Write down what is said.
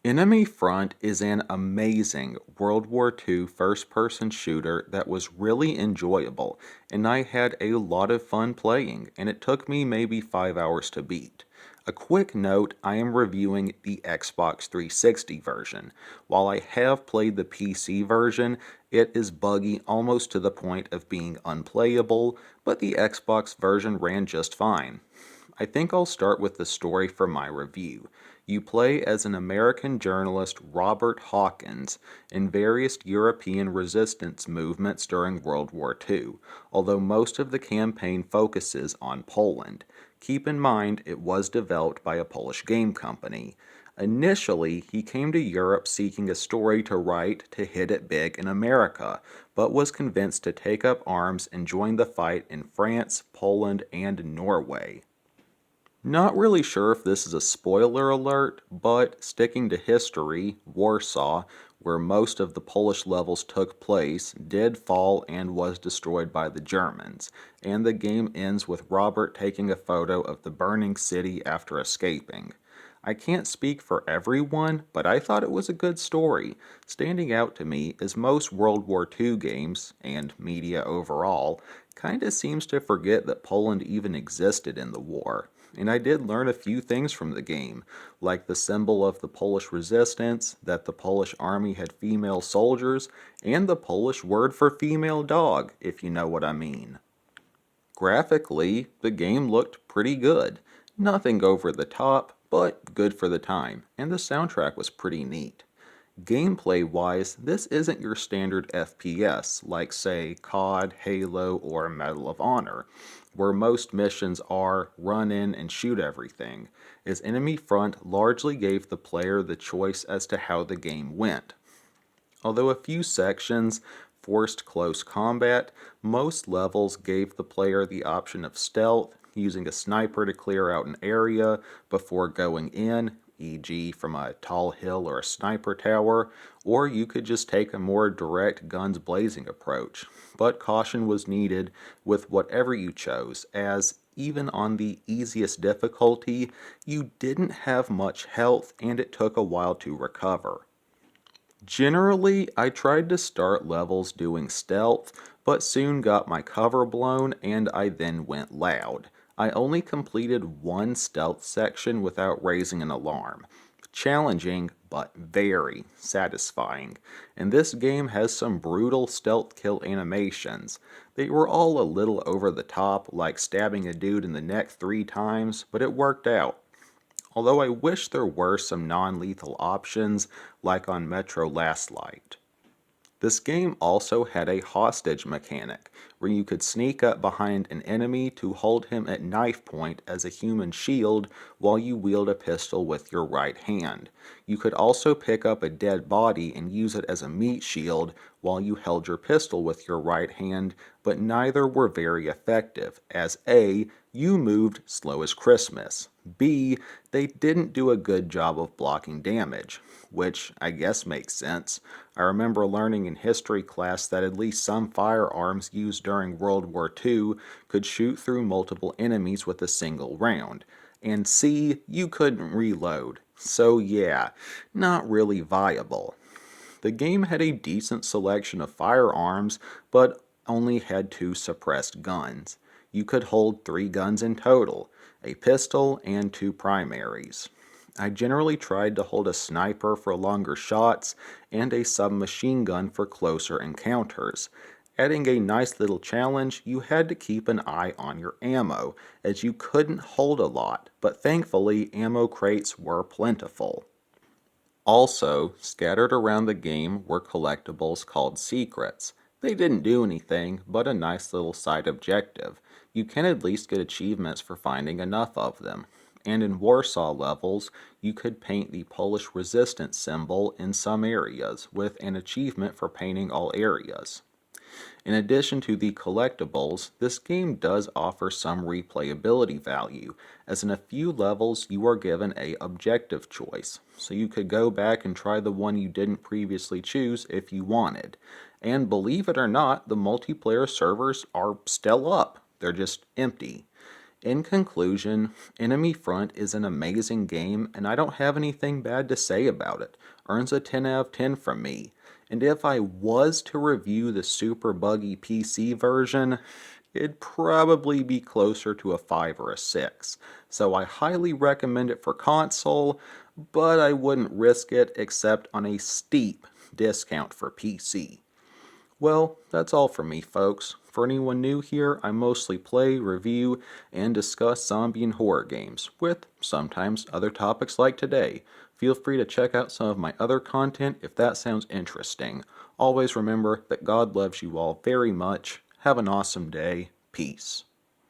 Enemy Front is an amazing World War II first person shooter that was really enjoyable, and I had a lot of fun playing, and it took me maybe 5 hours to beat. A quick note, I am reviewing the Xbox 360 version. While I have played the PC version, it is buggy almost to the point of being unplayable, but the Xbox version ran just fine. I think I'll start with the story for my review. You play as an American journalist, Robert Hawkins, in various European resistance movements during World War II, although most of the campaign focuses on Poland. Keep in mind it was developed by a Polish game company. Initially, he came to Europe seeking a story to write to hit it big in America, but was convinced to take up arms and join the fight in France, Poland, and Norway. Not really sure if this is a spoiler alert, but sticking to history, Warsaw, where most of the Polish levels took place, did fall and was destroyed by the Germans, and the game ends with Robert taking a photo of the burning city after escaping. I can't speak for everyone, but I thought it was a good story. Standing out to me is most World War II games, and media overall, kinda seems to forget that Poland even existed in the war. And I did learn a few things from the game, like the symbol of the Polish resistance, that the Polish army had female soldiers, and the Polish word for female dog, if you know what I mean. Graphically, the game looked pretty good. Nothing over the top, but good for the time, and the soundtrack was pretty neat. Gameplay wise, this isn't your standard FPS like, say, COD, Halo, or Medal of Honor, where most missions are run in and shoot everything, as Enemy Front largely gave the player the choice as to how the game went. Although a few sections forced close combat, most levels gave the player the option of stealth, using a sniper to clear out an area before going in, e.g., from a tall hill or a sniper tower, or you could just take a more direct guns blazing approach. But caution was needed with whatever you chose, as even on the easiest difficulty, you didn't have much health and it took a while to recover. Generally, I tried to start levels doing stealth, but soon got my cover blown and I then went loud. I only completed one stealth section without raising an alarm. Challenging, but very satisfying. And this game has some brutal stealth kill animations. They were all a little over the top, like stabbing a dude in the neck 3 times, but it worked out. Although I wish there were some non-lethal options like on Metro Last Light. This game also had a hostage mechanic, where you could sneak up behind an enemy to hold him at knife point as a human shield while you wield a pistol with your right hand. You could also pick up a dead body and use it as a meat shield while you held your pistol with your right hand, but neither were very effective, as A, you moved slow as Christmas. B, they didn't do a good job of blocking damage, which I guess makes sense. I remember learning in history class that at least some firearms used during World War II could shoot through multiple enemies with a single round. And C, you couldn't reload. So yeah, not really viable. The game had a decent selection of firearms, but only had 2 suppressed guns. You could hold 3 guns in total, a pistol and 2 primaries. I generally tried to hold a sniper for longer shots and a submachine gun for closer encounters. Adding a nice little challenge, you had to keep an eye on your ammo, as you couldn't hold a lot, but thankfully ammo crates were plentiful. Also, scattered around the game were collectibles called secrets. They didn't do anything, but a nice little side objective. You can at least get achievements for finding enough of them. And in Warsaw levels, you could paint the Polish resistance symbol in some areas, with an achievement for painting all areas. In addition to the collectibles, this game does offer some replayability value, as in a few levels you are given a objective choice, so you could go back and try the one you didn't previously choose if you wanted. And believe it or not, the multiplayer servers are still up, they're just empty. In conclusion, Enemy Front is an amazing game, and I don't have anything bad to say about it. Earns a 10 out of 10 from me. And if I was to review the super buggy PC version, it'd probably be closer to a 5 or a 6. So I highly recommend it for console, but I wouldn't risk it except on a steep discount for PC. Well, that's all from me, folks. For anyone new here, I mostly play, review, and discuss zombie and horror games, with sometimes other topics like today. Feel free to check out some of my other content if that sounds interesting. Always remember that God loves you all very much. Have an awesome day. Peace.